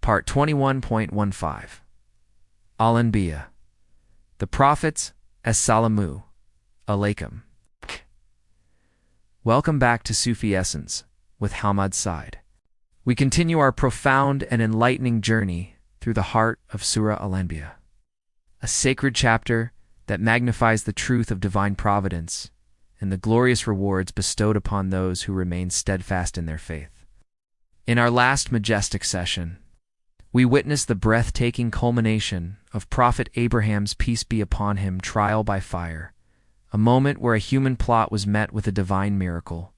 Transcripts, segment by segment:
Part 21.15 Al-Anbiya. The Prophets, As-Salamu Alaikum. Welcome back to Sufi Essence with Hammad Syed. We continue our profound and enlightening journey through the heart of Surah Al-Anbiya, a sacred chapter that magnifies the truth of divine providence and the glorious rewards bestowed upon those who remain steadfast in their faith. In our last majestic session, we witnessed the breathtaking culmination of Prophet Abraham's peace be upon him trial by fire, a moment where a human plot was met with a divine miracle.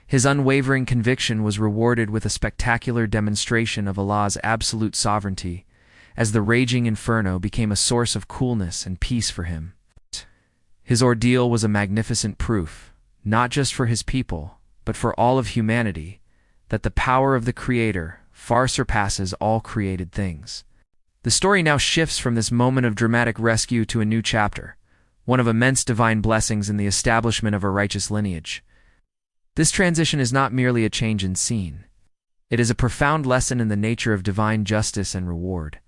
His unwavering conviction was rewarded with a spectacular demonstration of Allah's absolute sovereignty, as the raging inferno became a source of coolness and peace for him. His ordeal was a magnificent proof, not just for his people, but for all of humanity, that the power of the Creator far surpasses all created things. The story now shifts from this moment of dramatic rescue to a new chapter, one of immense divine blessings in the establishment of a righteous lineage. This transition is not merely a change in scene. It is a profound lesson in the nature of divine justice and reward.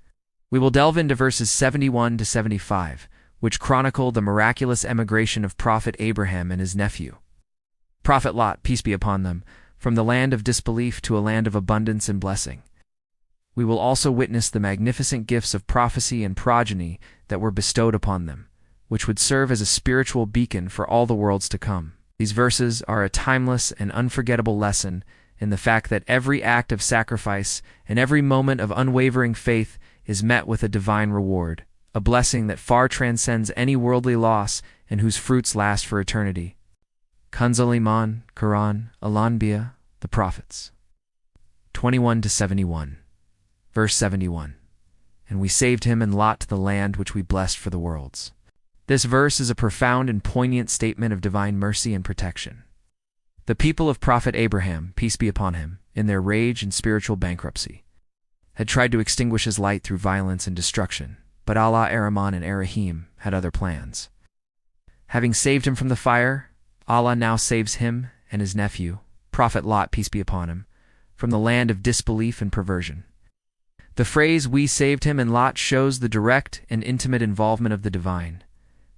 We will delve into verses 71 to 75, which chronicle the miraculous emigration of Prophet Abraham and his nephew, Prophet Lot, peace be upon them, from the land of disbelief to a land of abundance and blessing. We will also witness the magnificent gifts of prophecy and progeny that were bestowed upon them, which would serve as a spiritual beacon for all the worlds to come. These verses are a timeless and unforgettable lesson in the fact that every act of sacrifice and every moment of unwavering faith is met with a divine reward, a blessing that far transcends any worldly loss and whose fruits last for eternity. Kanz al-Iman, Quran, Al-Anbiya, the Prophets. 21 to 71. Verse 71. And we saved him and Lot to the land which we blessed for the worlds. This verse is a profound and poignant statement of divine mercy and protection. The people of Prophet Abraham, peace be upon him, in their rage and spiritual bankruptcy, had tried to extinguish his light through violence and destruction, but Allah Ar-Rahman and Ar-Rahim had other plans. Having saved him from the fire, Allah now saves him and his nephew, Prophet Lot, peace be upon him, from the land of disbelief and perversion. The phrase, we saved him and Lot, shows the direct and intimate involvement of the divine.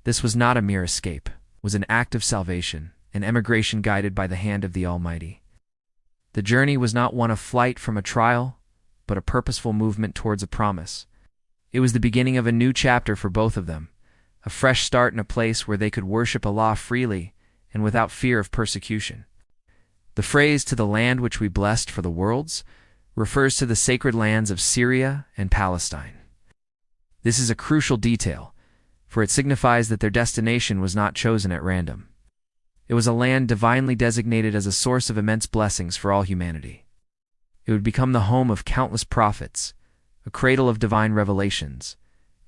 This was not a mere escape, was an act of salvation, an emigration guided by the hand of the Almighty. The journey was not one of flight from a trial, but a purposeful movement towards a promise. It was the beginning of a new chapter for both of them, a fresh start in a place where they could worship Allah freely and without fear of persecution. The phrase, to the land which we blessed for the worlds, refers to the sacred lands of Syria and Palestine. This is a crucial detail, for it signifies that their destination was not chosen at random. It was a land divinely designated as a source of immense blessings for all humanity. It would become the home of countless prophets, a cradle of divine revelations,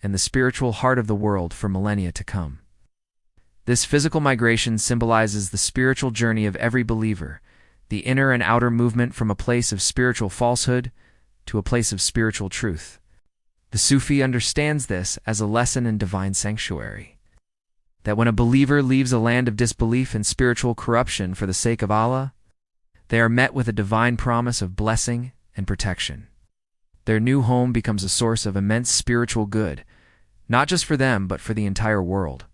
and the spiritual heart of the world for millennia to come. This physical migration symbolizes the spiritual journey of every believer, the inner and outer movement from a place of spiritual falsehood to a place of spiritual truth. The Sufi understands this as a lesson in divine sanctuary, that when a believer leaves a land of disbelief and spiritual corruption for the sake of Allah, they are met with a divine promise of blessing and protection. Their new home becomes a source of immense spiritual good, not just for them but for the entire world.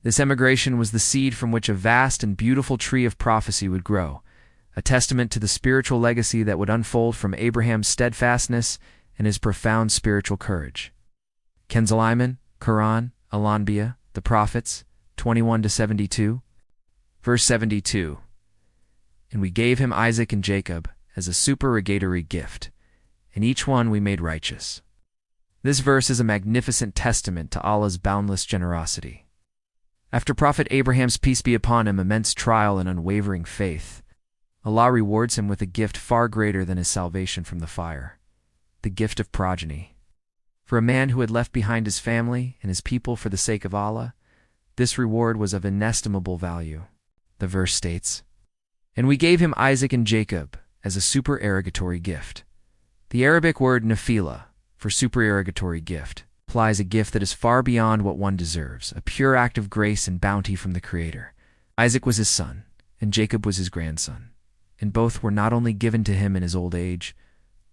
This emigration was the seed from which a vast and beautiful tree of prophecy would grow, a testament to the spiritual legacy that would unfold from Abraham's steadfastness and his profound spiritual courage. Kanz al-Iman, Quran, Al-Anbiya, the Prophets, 21 to 72. Verse 72. And we gave him Isaac and Jacob as a supererogatory gift, and each one we made righteous. This verse is a magnificent testament to Allah's boundless generosity. After Prophet Abraham's peace be upon him immense trial and unwavering faith, Allah rewards him with a gift far greater than his salvation from the fire, the gift of progeny. For a man who had left behind his family and his people for the sake of Allah, this reward was of inestimable value. The verse states, and we gave him Isaac and Jacob as a supererogatory gift. The Arabic word nafila, for supererogatory gift, implies a gift that is far beyond what one deserves, a pure act of grace and bounty from the Creator. Isaac was his son, and Jacob was his grandson, and both were not only given to him in his old age,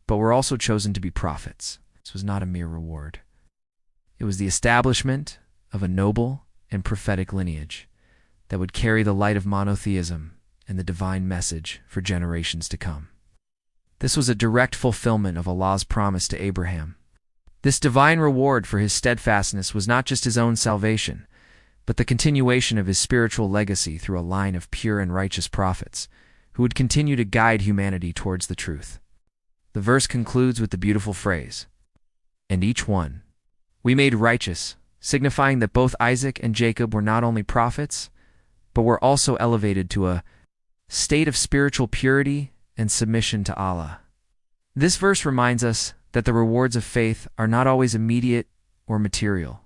but were also chosen to be prophets. This was not a mere reward. It was the establishment of a noble and prophetic lineage that would carry the light of monotheism and the divine message for generations to come. This was a direct fulfillment of Allah's promise to Abraham. This divine reward for his steadfastness was not just his own salvation, but the continuation of his spiritual legacy through a line of pure and righteous prophets who would continue to guide humanity towards the truth. The verse concludes with the beautiful phrase, "And each one we made righteous," signifying that both Isaac and Jacob were not only prophets, but were also elevated to a state of spiritual purity and submission to Allah. This verse reminds us that the rewards of faith are not always immediate or material.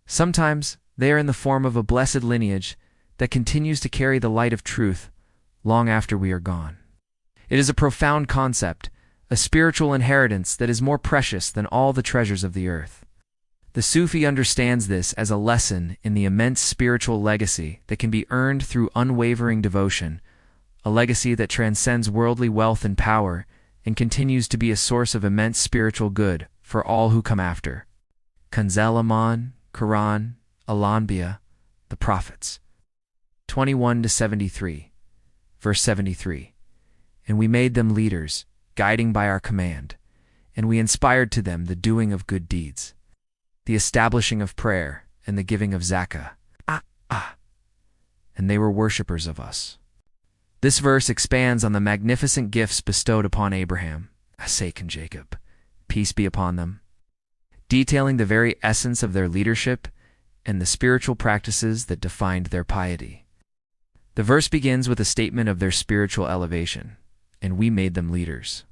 Sometimes they are in the form of a blessed lineage that continues to carry the light of truth long after we are gone. It is a profound concept, a spiritual inheritance that is more precious than all the treasures of the earth. The Sufi understands this as a lesson in the immense spiritual legacy that can be earned through unwavering devotion, a legacy that transcends worldly wealth and power and continues to be a source of immense spiritual good for all who come after. Kanzel Aman, Quran, Al-Anbiya, the Prophets. 21-73, verse 73. And we made them leaders, guiding by our command, and we inspired to them the doing of good deeds, the establishing of prayer, and the giving of zakah. And they were worshippers of us. This verse expands on the magnificent gifts bestowed upon Abraham, Isaac, and Jacob, peace be upon them, detailing the very essence of their leadership and the spiritual practices that defined their piety. The verse begins with a statement of their spiritual elevation, and we made them leaders.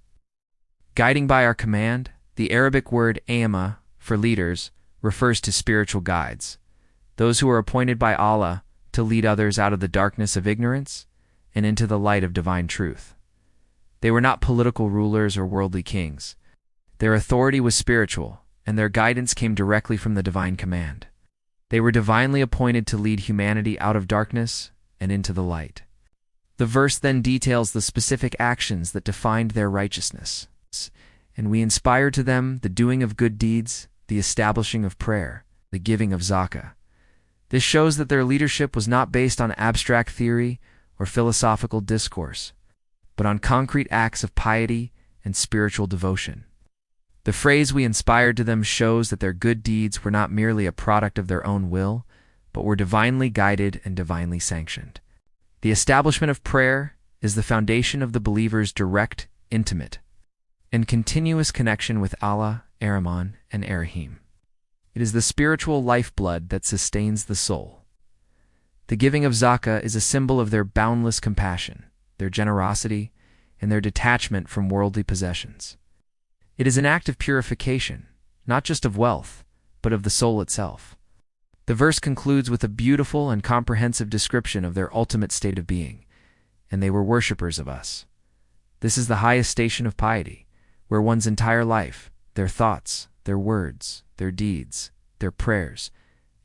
Guiding by our command, the Arabic word aima for leaders refers to spiritual guides, those who are appointed by Allah to lead others out of the darkness of ignorance and into the light of divine truth. They were not political rulers or worldly kings. Their authority was spiritual, and their guidance came directly from the divine command. They were divinely appointed to lead humanity out of darkness and into the light. The verse then details the specific actions that defined their righteousness. And we inspired to them the doing of good deeds, the establishing of prayer, the giving of zakah. This shows that their leadership was not based on abstract theory or philosophical discourse, but on concrete acts of piety and spiritual devotion. The phrase "we inspired to them" shows that their good deeds were not merely a product of their own will, but were divinely guided and divinely sanctioned. The establishment of prayer is the foundation of the believer's direct, intimate, and continuous connection with Allah, Ar-Rahman, and Ar-Rahim. It is the spiritual lifeblood that sustains the soul. The giving of zakah is a symbol of their boundless compassion, their generosity, and their detachment from worldly possessions. It is an act of purification, not just of wealth, but of the soul itself. The verse concludes with a beautiful and comprehensive description of their ultimate state of being, and they were worshippers of us. This is the highest station of piety, where one's entire life, their thoughts, their words, their deeds, their prayers,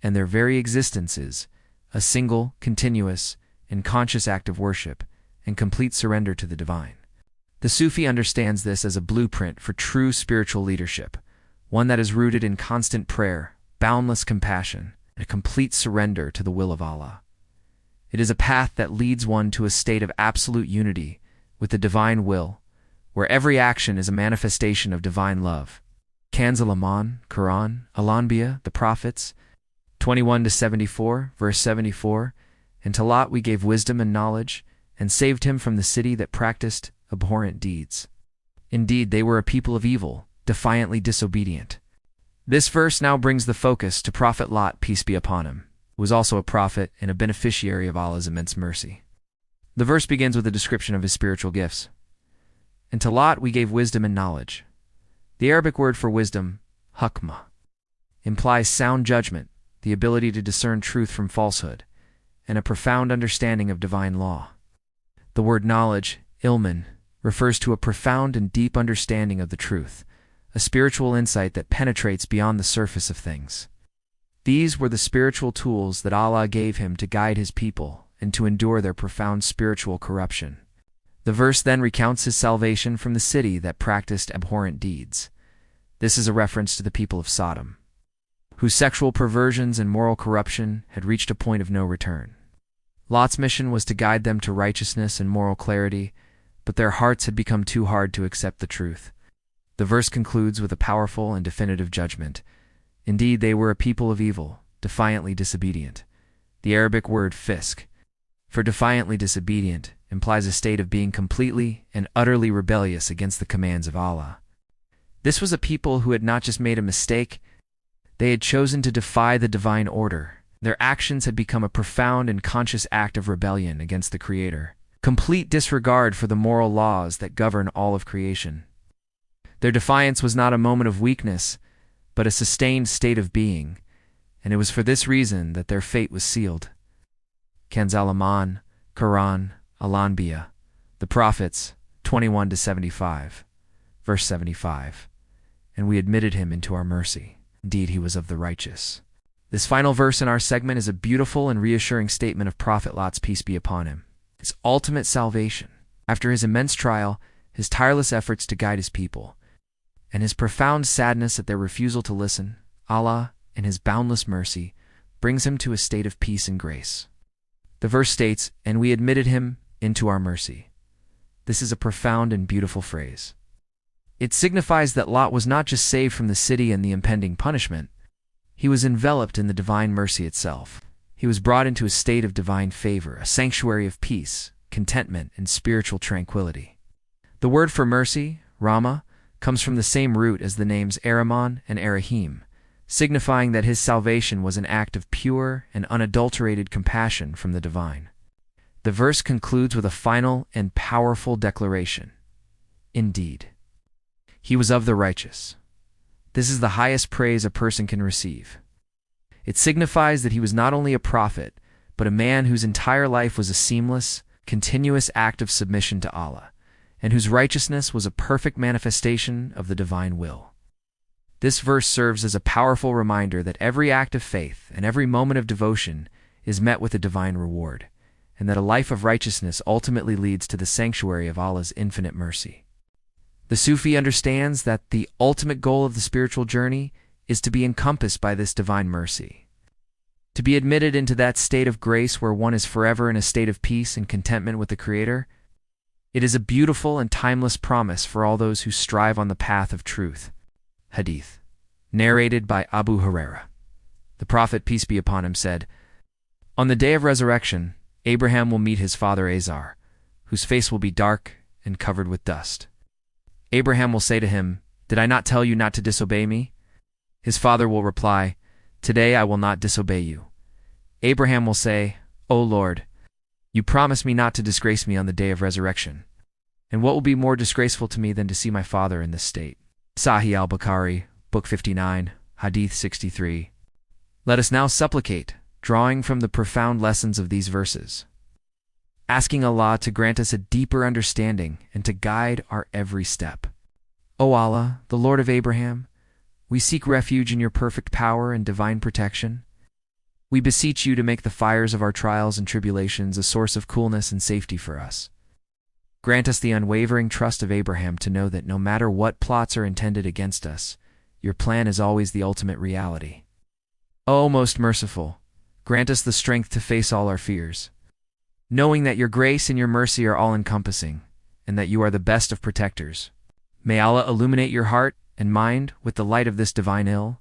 and their very existence is a single, continuous, and conscious act of worship and complete surrender to the divine. The Sufi understands this as a blueprint for true spiritual leadership, one that is rooted in constant prayer, boundless compassion, and a complete surrender to the will of Allah. It is a path that leads one to a state of absolute unity with the divine will, where every action is a manifestation of divine love. Kanz al-Aman, Quran, Al-Anbiya, the Prophets, 21-74, verse 74, And to Lot we gave wisdom and knowledge, and saved him from the city that practiced abhorrent deeds. Indeed, they were a people of evil, defiantly disobedient. This verse now brings the focus to Prophet Lot, peace be upon him, who was also a prophet and a beneficiary of Allah's immense mercy. The verse begins with a description of his spiritual gifts. And to Lot we gave wisdom and knowledge. The Arabic word for wisdom, hukmah, implies sound judgment, the ability to discern truth from falsehood, and a profound understanding of divine law. The word knowledge, ilman, refers to a profound and deep understanding of the truth, a spiritual insight that penetrates beyond the surface of things. These were the spiritual tools that Allah gave him to guide his people and to endure their profound spiritual corruption. The verse then recounts his salvation from the city that practiced abhorrent deeds. This is a reference to the people of Sodom, whose sexual perversions and moral corruption had reached a point of no return. Lot's mission was to guide them to righteousness and moral clarity, but their hearts had become too hard to accept the truth. The verse concludes with a powerful and definitive judgment. Indeed, they were a people of evil, defiantly disobedient. The Arabic word fisk, for defiantly disobedient, implies a state of being completely and utterly rebellious against the commands of Allah. This was a people who had not just made a mistake, they had chosen to defy the divine order. Their actions had become a profound and conscious act of rebellion against the Creator, complete disregard for the moral laws that govern all of creation. Their defiance was not a moment of weakness, but a sustained state of being, and it was for this reason that their fate was sealed. Kanz al-Aman, Quran, Al-Anbiya, the Prophets, 21-75, verse 75. And we admitted him into our mercy. Indeed, he was of the righteous. This final verse in our segment is a beautiful and reassuring statement of Prophet Lot's peace be upon him, his ultimate salvation. After his immense trial, his tireless efforts to guide his people, and his profound sadness at their refusal to listen, Allah, in his boundless mercy, brings him to a state of peace and grace. The verse states, "And we admitted him into our mercy." This is a profound and beautiful phrase. It signifies that Lot was not just saved from the city and the impending punishment, he was enveloped in the divine mercy itself. He was brought into a state of divine favor, a sanctuary of peace, contentment, and spiritual tranquility. The word for mercy, Rama, comes from the same root as the names Ar-Rahman and Ar-Rahim, signifying that his salvation was an act of pure and unadulterated compassion from the divine. The verse concludes with a final and powerful declaration. Indeed, he was of the righteous. This is the highest praise a person can receive. It signifies that he was not only a prophet, but a man whose entire life was a seamless, continuous act of submission to Allah, and whose righteousness was a perfect manifestation of the divine will. This verse serves as a powerful reminder that every act of faith and every moment of devotion is met with a divine reward, and that a life of righteousness ultimately leads to the sanctuary of Allah's infinite mercy. The Sufi understands that the ultimate goal of the spiritual journey is to be encompassed by this divine mercy, to be admitted into that state of grace where one is forever in a state of peace and contentment with the Creator. It is a beautiful and timeless promise for all those who strive on the path of truth. Hadith, narrated by Abu Hurairah. The Prophet, peace be upon him, said, "On the day of resurrection, Abraham will meet his father Azar, whose face will be dark and covered with dust. Abraham will say to him, 'Did I not tell you not to disobey me?' His father will reply, 'Today I will not disobey you.' Abraham will say, 'O Lord, you promised me not to disgrace me on the day of resurrection. And what will be more disgraceful to me than to see my father in this state?' Sahih al-Bukhari, Book 59, Hadith 63. Let us now supplicate, drawing from the profound lessons of these verses, asking Allah to grant us a deeper understanding and to guide our every step. O Allah, the Lord of Abraham, we seek refuge in your perfect power and divine protection. We beseech you to make the fires of our trials and tribulations a source of coolness and safety for us. Grant us the unwavering trust of Abraham to know that no matter what plots are intended against us, your plan is always the ultimate reality. O most merciful, grant us the strength to face all our fears, knowing that your grace and your mercy are all-encompassing, and that you are the best of protectors. May Allah illuminate your heart and mind with the light of this divine ill.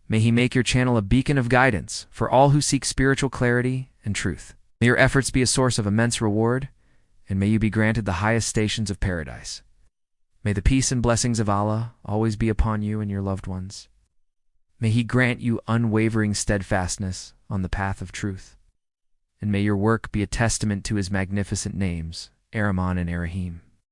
May He make your channel a beacon of guidance for all who seek spiritual clarity and truth. May your efforts be a source of immense reward, and may you be granted the highest stations of paradise. May the peace and blessings of Allah always be upon you and your loved ones. May He grant you unwavering steadfastness on the path of truth. And may your work be a testament to His magnificent names, Ar-Rahman and Ar-Rahim.